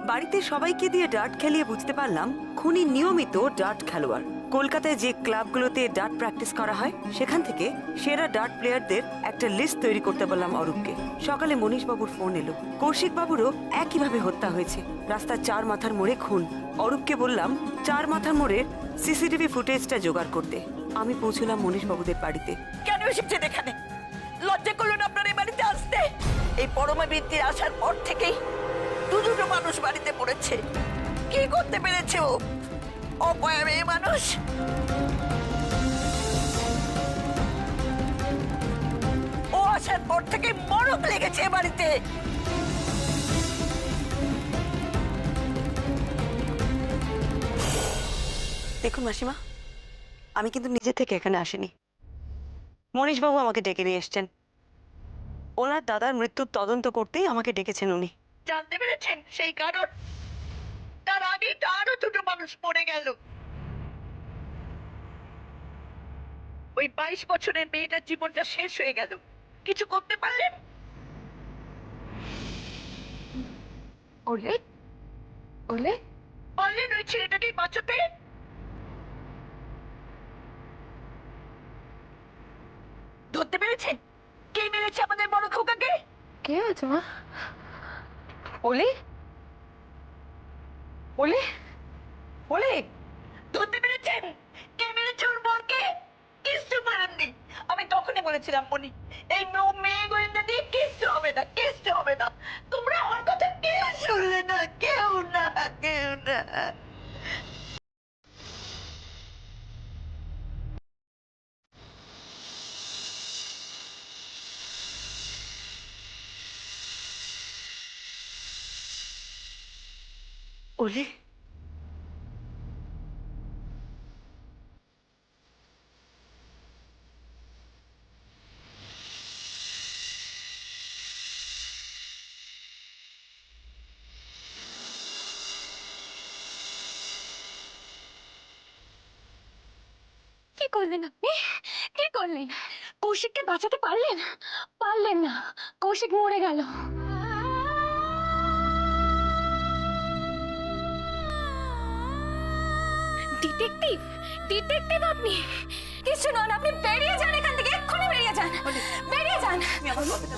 বাড়িতে সবাইকে দিয়ে ডার্ট খেলিয়ে বুঝতে পারলাম খুনি নিয়মিত ডার্ট খেলোয়াড়। কলকাতায় যে ক্লাবগুলোতে ডার্ট প্র্যাকটিস করা হয় সেখান থেকে সেরা ডার্ট প্লেয়ারদের একটা লিস্ট তৈরি করতে বললাম অরূপকে। সকালে মনীশ বাবুর ফোন এলো, কৌশিক বাবুরও একইভাবে হত্যা হয়েছে, রাস্তার চার মাথার মোড়ে খুন। অরূপকে বললাম চার মাথার মোড়ের সিসিটিভি ফুটেজটা জোগাড় করতে। আমি পৌঁছলাম মনীশ বাবুদের বাড়িতে। কেন এসেছেন এখানে? লজ্জা করলো না আপনার এই বাড়িতে আসতে? এই পরমাবৃত্তির আসার পর থেকেই দুটো মানুষ বাড়িতে পড়েছে। কি করতে পেরেছে ও? অপয়া মেয়ে মানুষ। ও আসার পর থেকে মরক লেগেছে বাড়িতে। দেখুন মাসিমা, আমি কিন্তু নিজে থেকে এখানে আসিনি। মনীশবাবু আমাকে ডেকে নিয়ে এসছেন। ওনার দাদার মৃত্যুর তদন্ত করতেই আমাকে ডেকেছেন উনি। জানতে পেরেছেন সেই কারণ? তার আগে তো আরো দুটো মানুষ পড়ে গেল। ওই 22 বছরের মেয়েটার জীবনটা শেষ হয়ে গেল। কিছু করতে পারলেন? ওলে ওলে পারলেন ওই ছেলেটাকে বাঁচাতে? ধরতে পেরেছেন কে মেরেছে আমাদের বড় খোকাকে? কে আছে মা? ওলে ওলে ওলে ধরতে পেরেছেন কে মেরেছে ওর বরকে? কিচ্ছু পারেননি। আমি তখনই বলেছিলাম মনি, এই মেয়ে গোয়েন্দা দিয়ে কিচ্ছু হবে না, কিচ্ছু হবে না। তোমরা আমার কথা কেউ শুনলে না, কেউ না, কেউ না। ওলে, কি করলেন আপনি? কি করলেন? কৌশিককে বাঁচাতে পারলেন? পারলেন না, কৌশিক মরে গেল। ডিটেকটিভ? ডিটেকটিভ আপনি? কিছু নন, আপনি বেরিয়ে যান এখান থেকে, এক্ষুনি বেরিয়ে যান। বেরিয়ে যান,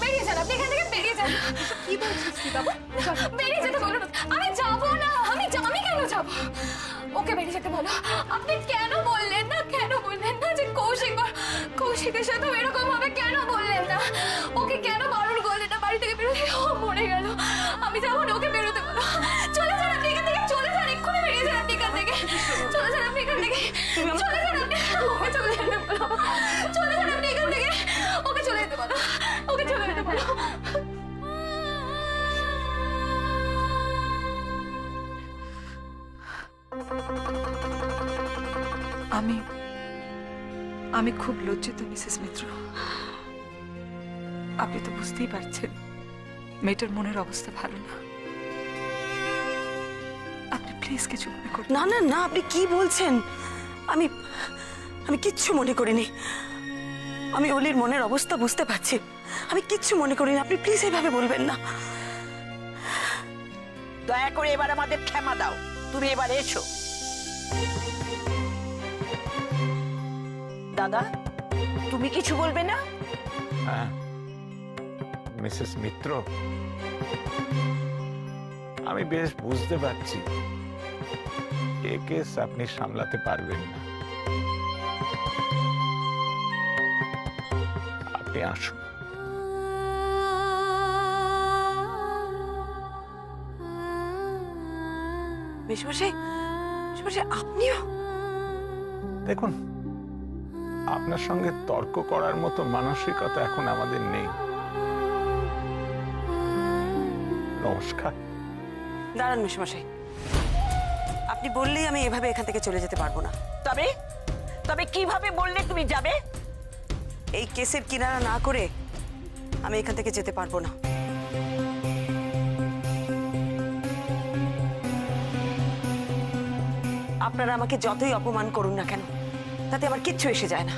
বেরিয়ে যান, আপনি এখান থেকে বেরিয়ে যান। কি বলছিস তুই বাবু? বেরিয়ে যেতে বলুন। আমি যাবো না, আমি কেন যাব? ওকে বেরিয়ে যেতে বলো। আপনি কেন বললেন না, কেন বললেন না যে কৌশিকের সাথে এরকম হবে? কেন বললেন না? ওকে কেন বারণ করলেন না বাড়ি থেকে বেরোতে? ও মরে গেল, আমি যাবো না, ওকে বেরোতে বলো। চলে যান আপনি এখান থেকে, চলে যান, এক্ষুনি বেরিয়ে যান আপনি এখান থেকে। চলে যান আপনি এখান থেকে, চলে যান আপনি। ওকে চলে যেতে বলো, চলে যান আপনি এখান থেকে। ওকে চলে যেতে বলো, ওকে চলে যেতে বলো। আমি খুব লজ্জিত মিসেস মিত্র। আপনি তো বুঝতেই পারছেন মেয়েটার মনের অবস্থা ভালো না। আপনি প্লিজ কিছু মনে করুন না না না, আপনি কি বলছেন? আমি আমি কিচ্ছু মনে করিনি। আমি ওলির মনের অবস্থা বুঝতে পারছি, আমি কিচ্ছু মনে করিনি। আপনি প্লিজ এইভাবে বলবেন না। দয়া করে এবার আমাদের ক্ষমা দাও। তুমি এবার এসো। দাদা, তুমি কিছু বলবে না? হ্যাঁ মিসেস মিত্র, আমি বেশ বুঝতে পারছি এ কেস আপনি সামলাতে পারবেন না। আপনি আসুন। মেশমশাই, মেশমশাই আপনিও? দেখুন, আপনার সঙ্গে তর্ক করার মতো মানসিকতা এখন আমাদের নেই। নমস্কার। দাঁড়ান মেশমশাই, আপনি বললেই আমি এভাবে এখান থেকে চলে যেতে পারবো না। তবে তবে কিভাবে বললে তুমি যাবে? এই কেসের কিনারা না করে আমি এখান থেকে যেতে পারবো না। আপনারা আমাকে যতই অপমান করুন না কেন, তাতে আমার কিচ্ছু এসে যায় না।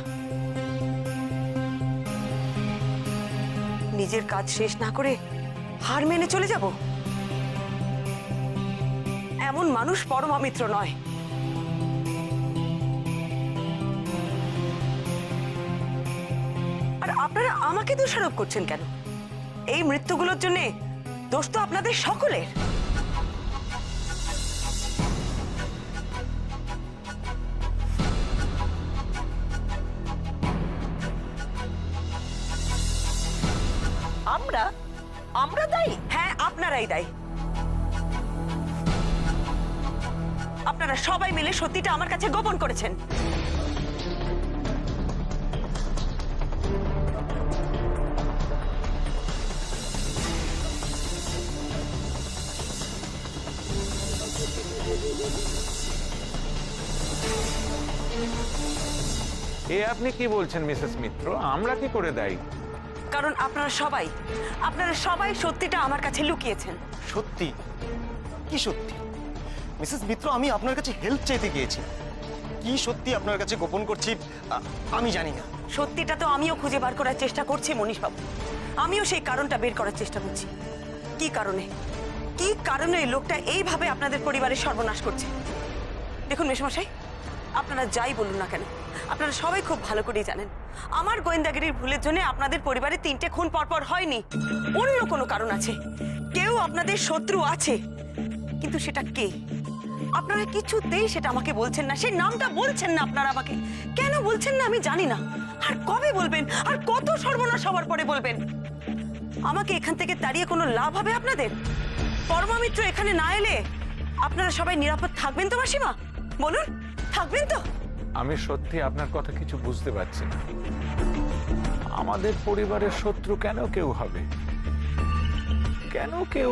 নিজের কাজ শেষ না করে হার মেনে চলে যাব? এমন মানুষ পরমা মিত্র নয়। আর আপনারা আমাকে দোষারোপ করছেন কেন? এই মৃত্যুগুলোর জন্য দোষ তো আপনাদের সকলের। আমরা আমরা দায়ী? হ্যাঁ, আপনারাই দায়ী। আপনারা সবাই মিলে সত্যিটা আমার কাছে গোপন করেছেন। এ আপনি কি বলছেন মিসেস মিত্র? আমরা কি করে দেই? কারণ আপনারা সবাই সত্যিটা আমার কাছে লুকিয়েছেন। সত্যি? কি সত্যি? মিসেস মিত্র, আমি আপনার কাছে হেল্প চাইতে গিয়েছি। কি সত্যি আপনার কাছে গোপন করছি আমি জানি না। সত্যিটা তো আমিও খুঁজে বার করার চেষ্টা করছি মনীষ বাবু। আমিও সেই কারণটা বের করার চেষ্টা করছি। কি কারণে এই লোকটা এইভাবে আপনাদের পরিবারের সর্বনাশ করছে? দেখুন মেশমশাই, আপনারা যাই বলুন না কেন, আপনারা সবাই খুব ভালো করেই জানেন আমার গোয়েন্দাগিরির ভুলের জন্য আপনাদের পরিবারে 3টে খুন পরপর হয়নি। অন্য কোনো কারণ আছে, কেউ আপনাদের শত্রু আছে। কিন্তু সেটা কে? আপনারা কিছুতেই সেটা আমাকে বলছেন না, সেই নামটা বলছেন না আপনারা আমাকে। কেন বলছেন না আমি জানি না। আর কবে বলবেন? আর কত সর্বনাশ হওয়ার পরে বলবেন? আমাকে এখান থেকে তাড়িয়ে কোনো লাভ হবে আপনাদের? পরমা মিত্র এখানে না এলে আপনারা সবাই নিরাপদ থাকবেন তো মাসিমা? বলুন, থাকবেন তো? আমি সত্যি আপনার কথা কিছু বুঝতে পারছি না। আমাদের পরিবারের শত্রু কেন কেউ হবে? কেন কেউ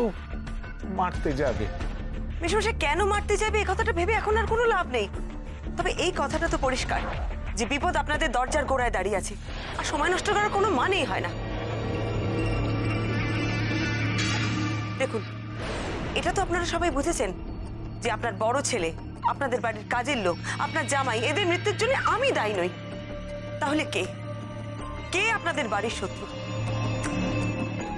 মারতে যাবে? মেশমশাই, কেন মারতে যাবে এই কথাটা ভেবে এখন আর কোনো লাভ নেই। তবে এই কথাটা তো পরিষ্কার যে বিপদ আপনাদের দরজার গোড়ায় দাঁড়িয়ে আছে, আর সময় নষ্ট করার কোনো মানেই হয় না। দেখুন, এটা তো আপনারা সবাই বুঝেছেন যে আপনার বড় ছেলে, আপনাদের বাড়ির কাজের লোক, আপনার জামাই, এদের মৃত্যুর জন্য আমি দায়ী নই। তাহলে কে আপনাদের বাড়ির শত্রু?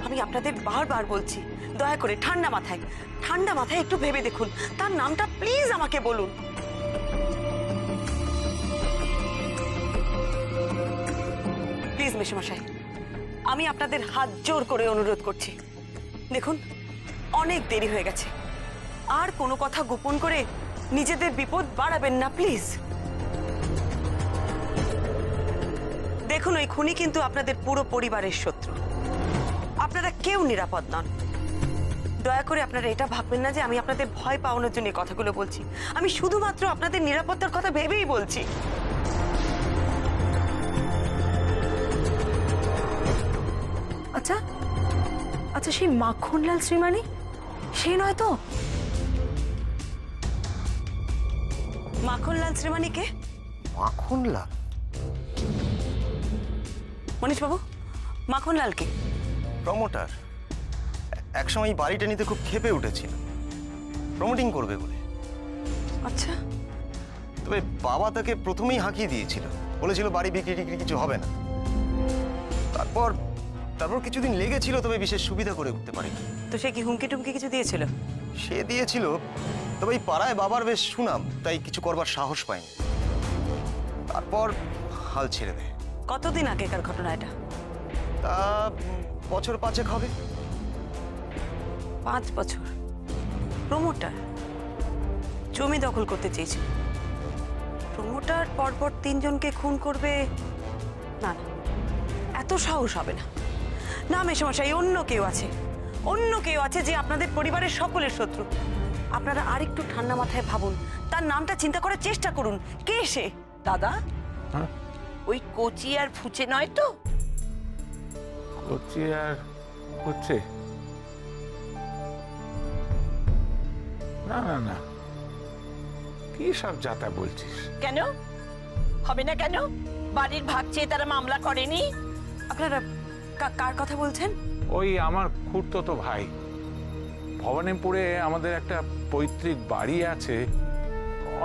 আমি আপনাদের বারবার বলছি, দয়া করে ঠান্ডা মাথায় একটু ভেবে দেখুন। তার নামটা প্লিজ আমাকে বলুন। প্লিজ মেশমশাই, আমি আপনাদের হাত জোর করে অনুরোধ করছি। দেখুন, অনেক দেরি হয়ে গেছে। আর কোনো কথা গোপন করে নিজেদের বিপদ বাড়াবেন না প্লিজ। দেখুন, ওই খুনি কিন্তু আপনাদের পুরো পরিবারের শত্রু। আপনারা কেউ নিরাপদ নন। দয়া করে আপনারা এটা ভাববেন না যে আমি আপনাদের ভয় পাওয়ানোর জন্য এই কথাগুলো বলছি। আমি শুধুমাত্র আপনাদের নিরাপত্তার কথা ভেবেই বলছি। আচ্ছা, সেই মাখনলাল শ্রীমানি সে নয় তো? মাখনলাল শ্রীমানি কে? মাখনলাল? মনীশ বাবু, মাখনলাল কে? প্রমোটার। একসময় এই বাড়িটা নিতে খুব ক্ষেপে উঠেছিল, প্রমোটিং করবে বলে। আচ্ছা। তবে বাবা তাকে প্রথমেই হাঁকিয়ে দিয়েছিল, বলেছিল বাড়ি বিক্রি টিক্রি কিছু হবে না। তারপর কিছুদিন লেগেছিল, তবে বিশেষ সুবিধা করে উঠতে পারেনি। তো সে কি হুমকি টুমকি কিছু দিয়েছিল? সে দিয়েছিল, তবে এই পাড়ায় বাবার বেশ সুনাম, তাই কিছু করবার সাহস পায়নি। তারপর হাল ছেড়ে দেয়। কতদিন আগেকার ঘটনা এটা? তা বছর 5 হবে। 5 বছর? প্রমোটার জমি দখল করতে চেয়েছিল। প্রমোটার পরপর 3 জনকে খুন করবে? না, এত সাহস হবে না। না মেশমশাই, অন্য কেউ আছে যে আপনাদের পরিবারের সকলের শত্রু। আপনারা আরেকটু ঠান্ডা মাথায় ভাবুন, তার নামটা চিন্তা করার চেষ্টা করুন। কে সে? দাদা, হ্যাঁ? ওই কচি আর ফুচে নয় তো? কচি আর হচ্ছে? না না না, কি সব যাতা বলছিস? কেন হবে না? কেন বাড়ির ভাগ চেয়ে তারা মামলা করেনি? আপনারা কার কথা বলছেন? ওই আমার খুড়তো ভাই। ভবানীপুরে আমাদের একটা পৈতৃক বাড়ি আছে,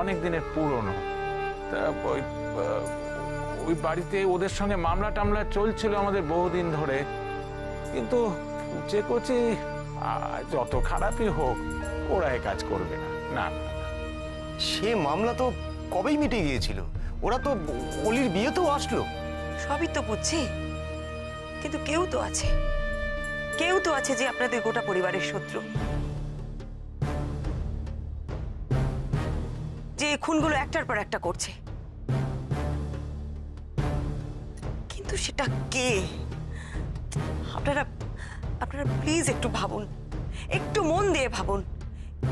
অনেক দিনের পুরনো। তা ওই বাড়িতে ওদের সঙ্গে মামলা টামলা চলছিল আমাদের বহুদিন ধরে। কিন্তু যে কচি যত খারাপই হোক ওরা এ কাজ করবে না। না না, সে মামলা তো কবেই মিটে গিয়েছিল। ওরা তো অলির বিয়েতেও আসলো। সবই তো বুঝছি, কিন্তু কেউ তো আছে, কেউ তো আছে যে আপনাদের গোটা পরিবারের শত্রু, যে এই খুনগুলো একটার পর একটা করছে। কিন্তু সেটা কে? আপনারা আপনারা প্লিজ একটু ভাবুন, একটু মন দিয়ে ভাবুন,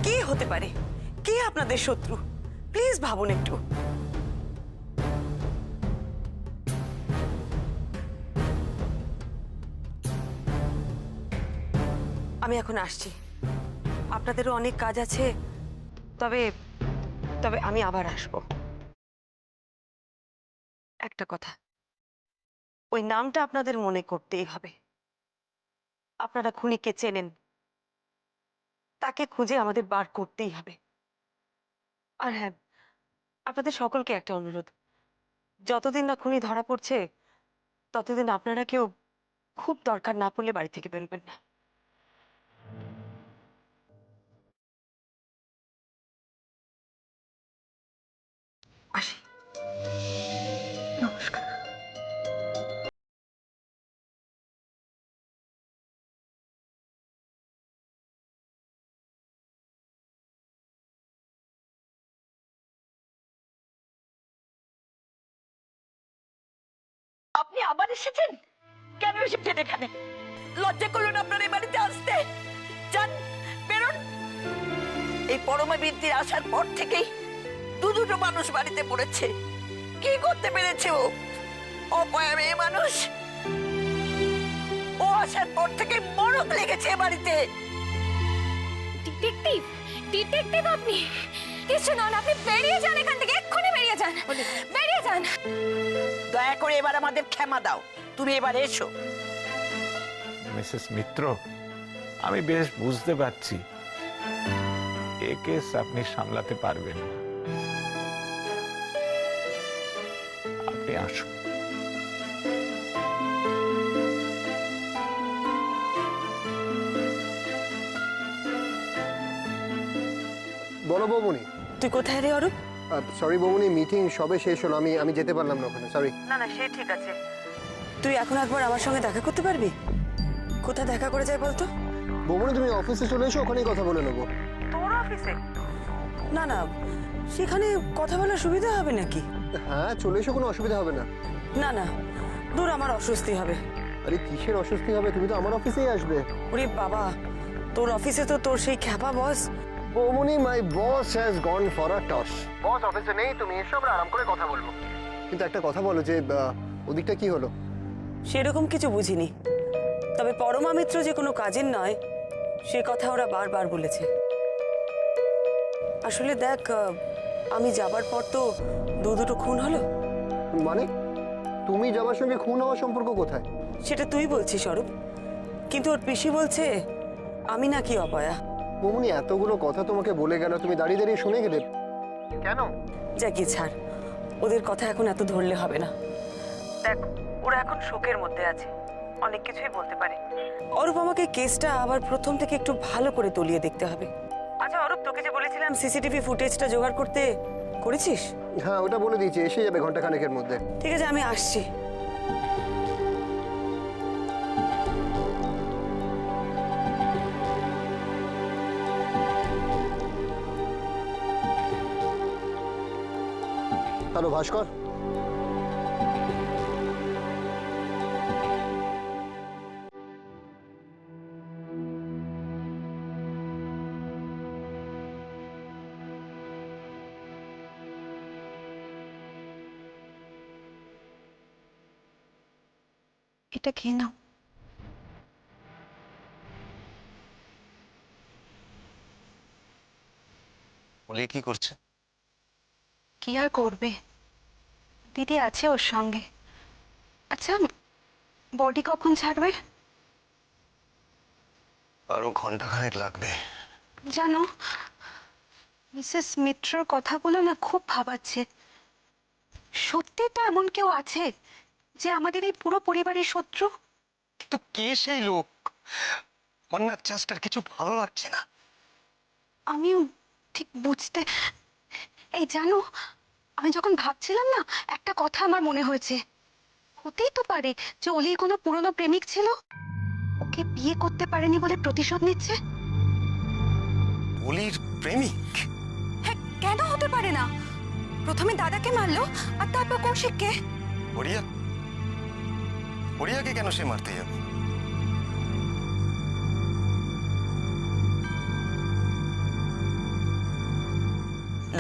কে হতে পারে, কে আপনাদের শত্রু? প্লিজ ভাবুন একটু। আমি এখন আসছি, আপনাদেরও অনেক কাজ আছে, তবে তবে আমি আবার আসব। একটা কথা, ওই নামটা আপনাদের মনে করতেই হবে। আপনারা খুনিকে চেনেন, তাকে খুঁজে আমাদের বার করতেই হবে। আর হ্যাঁ, আপনাদের সকলকে একটা অনুরোধ, যতদিন না খুনি ধরা পড়ছে ততদিন আপনারা কেউ খুব দরকার না পড়লে বাড়ি থেকে বেরোবেন না। আসি, নমস্কার। আপনি আবার এসেছেন? কেন এসেছেন এখানে? লজ্জা করুন আপনার এই বাড়িতে আসতে। যান, বেরোন। এই পরমা বৃদ্ধির আসার পর থেকেই দুটো মানুষ বাড়িতে পড়েছে। কি করতে পেরেছে ও? অপয়া মেয়ে মানুষ। ও আসার পর থেকে মরক লেগেছে এ বাড়িতে। ডিটেকটিভ, ডিটেকটিভ আপনি? কিছু নন, আপনি বেরিয়ে যান এখান থেকে, এক্ষুনি বেরিয়ে যান, বেরিয়ে যান। দয়া করে এবার আমাদের ক্ষমা দাও, তুমি এবার এসো। মিসেস মিত্র, আমি বেশ বুঝতে পারছি এ কেস আপনি সামলাতে পারবেন না। আপনি আসুন। বলো বৌমনি। তুই কোথায় রে অরূপ? সরি বৌমনি, মিটিং সবে শেষ হলো, আমি যেতে পারলাম না ওখানে, সরি। না না, সে ঠিক আছে, তুই এখন একবার আমার সঙ্গে দেখা করতে পারবি? কোথায় দেখা করে যায় বলতো? বৌমনি তুমি অফিসে চলে এসো, ওখানেই কথা বলে নেবো। তোর অফিসে? না না, সেখানে কথা বলার সুবিধা হবে নাকি? হ্যাঁ চলে এসো, কোনো অসুবিধা হবে না। না না, দূর, আমার অস্বস্তি হবে। আরে কিসের অস্বস্তি হবে, তুমি তো আমার অফিসেই আসবে। ওরে বাবা, তোর অফিসে তো তোর সেই খ্যাপা বস। বৌমনি, my boss has gone for a toss. Boss অফিসে নেই, তুমি এসো, আমরা আরাম করে কথা বলবো। কিন্তু একটা কথা বলো, যে ওদিকটা কি হলো? সেরকম কিছু বুঝিনি, তবে পরমা মিত্র যে কোনো কাজের নয় সে কথা ওরা বারবার বলেছে। আসলে দেখ, আমি যাবার পর তো দুটো খুন হলো। মানে তুমি যাবার সঙ্গে খুন হওয়ার সম্পর্ক কোথায়? সেটা তুই বলছিস অরূপ, কিন্তু ওর পিসি বলছে আমি নাকি অপয়া। বৌমনি, এতগুলো কথা তোমাকে বলে গেল, তুমি দাঁড়িয়ে দাঁড়িয়ে শুনে গেলে কেন? যা কি ছাড়, ওদের কথা এখন এত ধরলে হবে না। দেখ, ওরা এখন শোকের মধ্যে আছে, অনেক কিছুই বলতে পারে। অরূপ, আমাকে কেসটা আবার প্রথম থেকে একটু ভালো করে তলিয়ে দেখতে হবে। আচ্ছা অরূপ, তোকে যে বলেছিলাম সিসিটিভি ফুটেজটা জোগাড় করতে, করেছিস? হ্যাঁ ওটা বলে দিয়েছি, এসে যাবে ঘন্টাখানেকের মধ্যে। ঠিক আছে, আমি আসছি। হ্যালো ভাস্কর। এটা খেয়ে নাও। অলি কি করছে? কি আর করবে, দিদি আছে ওর সঙ্গে। আচ্ছা, বডি কখন ছাড়বে? আরো ঘন্টাখানেক লাগবে। জানো, মিসেস মিত্রর কথাগুলো না খুব ভাবাচ্ছে। সত্যি তো এমন কেউ আছে যে আমাদের এই পুরো পরিবারের শত্রু? কিন্তু কে সেই লোক? আমার না জাস্ট আর কিছু ভালো লাগছে না। আমিও ঠিক বুঝতে, এই জানো, আমি যখন ভাবছিলাম না, একটা কথা আমার মনে হয়েছে। হতেই তো পারে যে অলির কোনো পুরনো প্রেমিক ছিল, ওকে বিয়ে করতে পারেনি বলে প্রতিশোধ নিচ্ছে। অলির প্রেমিক? হ্যাঁ, কেন হতে পারে না? প্রথমে দাদাকে মারলো আর তারপর কৌশিককে। ওরিয়া? ওরিয়াকে কেন সে মারতে যাবে?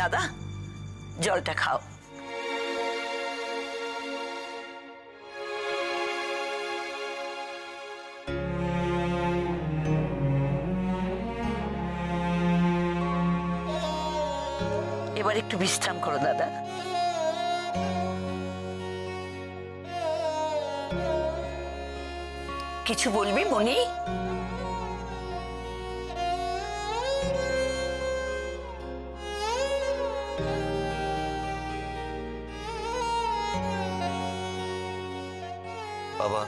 দাদা, জলটা খাও। এবার একটু বিশ্রাম করো দাদা। কিছু বলবি মনি? বাবা,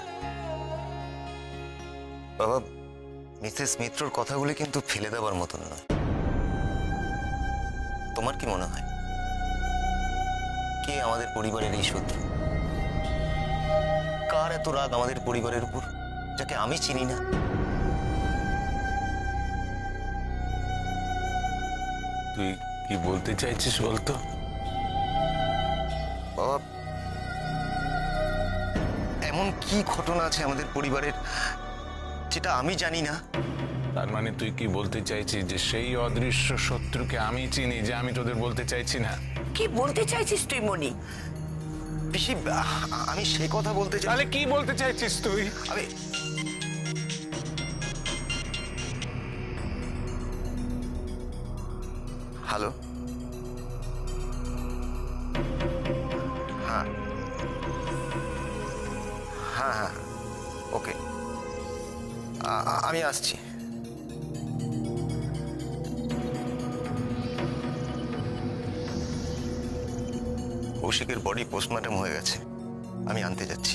বাবা, মিসেস মিত্রর কথাগুলি কিন্তু ফেলে দেওয়ার মতন নয়। তোমার কি মনে হয় কে আমাদের পরিবারের এই শত্রু? কার এত রাগ আমাদের পরিবারের উপর, যাকে আমি চিনি না? তুই কি বলতে চাইছিস বলতো? বাবা, এমন কি ঘটনা আছে আমাদের পরিবারের যেটা আমি জানি না? তার মানে তুই কি বলতে চাইছিস যে সেই অদৃশ্য শত্রুকে আমি চিনি, যে আমি তোদের বলতে চাইছি না? কি বলতে চাইছিস তুই মনি? পিসি, আমি সে কথা বলতে চাই। তাহলে কি বলতে চাইছিস তুই? আমি হ্যালো, হ্যাঁ হ্যাঁ হ্যাঁ, ওকে, আমি আসছি। কৌশিকের বডি পোস্টমর্টম হয়ে গেছে, আমি আনতে যাচ্ছি।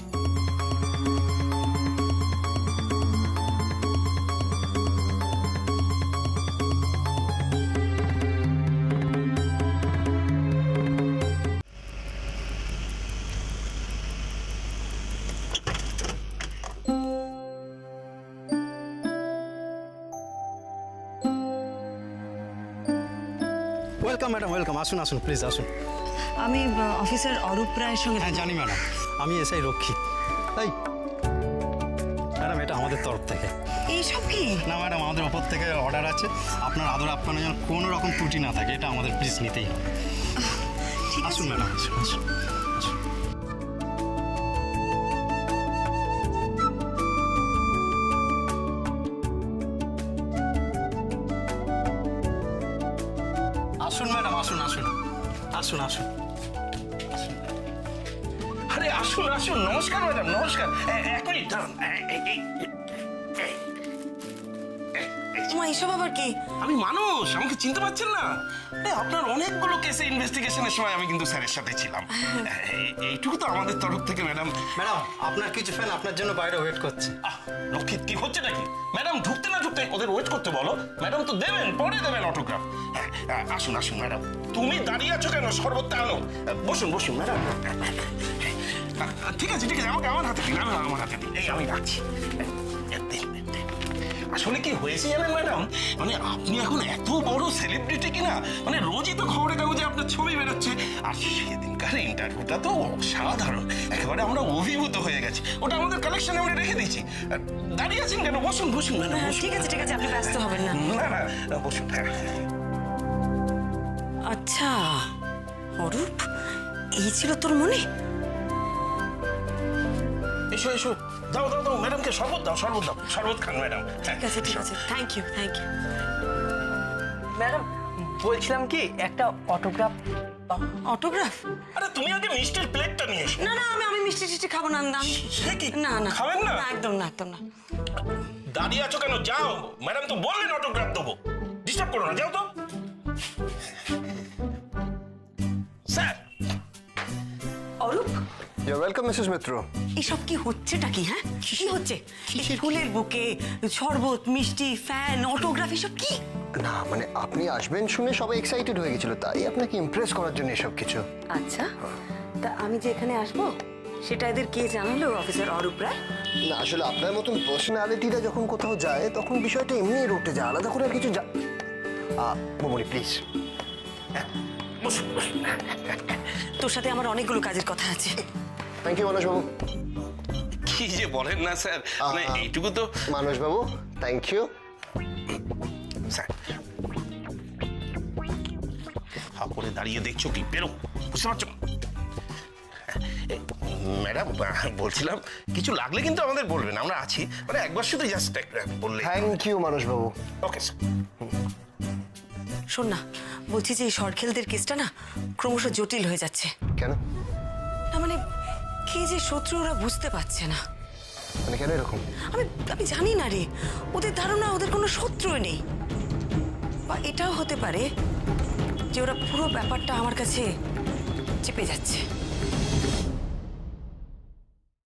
Welcome madam, welcome. আসুন আসুন, প্লিজ আসুন। আমি অফিসার অরূপ রায়ের সঙ্গে হ্যাঁ জানি ম্যাডাম, আমি এসআই রক্ষিত। তাই ম্যাডাম, এটা আমাদের তরফ থেকে। এইসব কি? না ম্যাডাম, আমাদের ওপর থেকে অর্ডার আছে, আপনার আদর আপ্যায়নে যেন কোনো রকম ত্রুটি না থাকে, এটা আমাদের প্লিজ নিতেই হবে। ঠিক আছে। আসুন ম্যাডাম, আসুন আসুন আসুন। আসুন ম্যাডাম, আসুন আসুন আসুন আসুন। আরে আসুন আসুন, নমস্কার ম্যাডাম, নমস্কার। এক মিনিট দাঁড়ান। তোমার এসব আবার কি? আমি মানুষ, আমাকে চিনতে পারছেন না? আপনার অনেকগুলো কেসে ইনভেস্টিগেশনের সময় আমি কিন্তু স্যারের সাথে ছিলাম। এইটুকু তো আমাদের তরফ থেকে ম্যাডাম। ম্যাডাম, আপনার কিছু ফ্যান আপনার জন্য বাইরে ওয়েট করছে। রক্ষিত, কি হচ্ছে নাকি? ম্যাডাম ঢুকতে না ঢুকতে ওদের ওয়েট করতে বলো। ম্যাডাম তো দেবেন, পরে দেবেন অটোগ্রাফ। আসুন আসুন ম্যাডাম, তুমি দাঁড়িয়ে আছো কেন? শরবতটা আনো। বসুন বসুন ম্যাডাম। ঠিক আছে ঠিক আছে, আমাকে আমার হাতে দিন, আমার হাতে দিন। এই আমি রাখছি। আসলে কি হয়েছে জানেন ম্যাডাম, মানে আপনি এখন এত বড় সেলিব্রিটি কিনা, মানে রোজই তো খবরের কাগজে আপনার ছবি বেরোচ্ছে। আর সেদিনকার ইন্টারভিউটা তো অসাধারণ, একেবারে আমরা অভিভূত হয়ে গেছি। ওটা আমাদের কালেকশনে আমরা রেখে দিয়েছি। দাঁড়িয়ে আছেন কেন? বসুন বসুন ম্যাডাম। ঠিক আছে ঠিক আছে, আপনি ব্যস্ত হবেন না। না না, বসুন। আচ্ছা অরূপ, এই ছিল তোর মনে? এসো এসো, দাও দাও দাও, ম্যাডামকে শরবত দাও, শরবত দাও, শরবত খান ম্যাডাম। ঠিক আছে ঠিক আছে, thank you thank you. Madam বলছিলাম কি, একটা অটোগ্রাফ। অটোগ্রাফ? আরে তুমি আগে মিষ্টির প্লেটটা নিয়ে এসো। না না, আমি মিষ্টি টিষ্টি খাবো না। সে কি? না না, খাবেন না? একদম না একদম না। দাঁড়িয়ে আছো কেন? যাও, ম্যাডাম তো বললেন অটোগ্রাফ দেবো, ডিস্টার্ব করো না, যাও তো। Sir. Arup, you welcome Mrs Mitra. এসব কি হচ্ছেটা কি? হ্যাঁ, কি হচ্ছে? এই ফুলের বুকে, শরবত, মিষ্টি, ফ্যান, অটোগ্রাফ, এসব কি? না মানে আপনি আসবেন শুনে সবাই এক্সাইটেড হয়ে গেছিল, তাই আপনাকে ইমপ্রেস করার জন্য এসব কিছু। আচ্ছা, তা আমি যে এখানে আসবো সেটা এদের কে জানালো? অফিসার অরূপ রায়? না আসলে আপনার মতন পার্সোনালিটিটা যখন কোথাও যায় তখন বিষয়টা এমনি রটে যায়, আলাদা করে আর কিছু মোমনি প্লিজ। তোর সাথে আমার অনেকগুলো কাজের কথা আছে। থ্যাংক ইউ মানসবাবু। কি যে বলেন না স্যার, মানে এইটুকু তো। মানসবাবু থ্যাংক ইউ। স্যার, হা করে দাঁড়িয়ে দেখছো কি? বেরো, বুঝতে পারছো? ম্যাডাম, বলছিলাম কিছু লাগলে কিন্তু আমাদের বলবেন, আমরা আছি। মানে একবার শুধু জাস্ট বললে। থ্যাংক ইউ মানসবাবু। Okay sir. শোন না, বলছি যে এই সরখেলদের কেসটা না ক্রমশ জটিল হয়ে যাচ্ছে। কেন? না মানে কে যে শত্রু ওরা বুঝতে পারছে না। মানে কেন এরকম? আমি জানি না রে, ওদের ধারণা ওদের কোনো শত্রুই নেই। বা এটাও হতে পারে যে ওরা পুরো ব্যাপারটা আমার কাছে চেপে যাচ্ছে।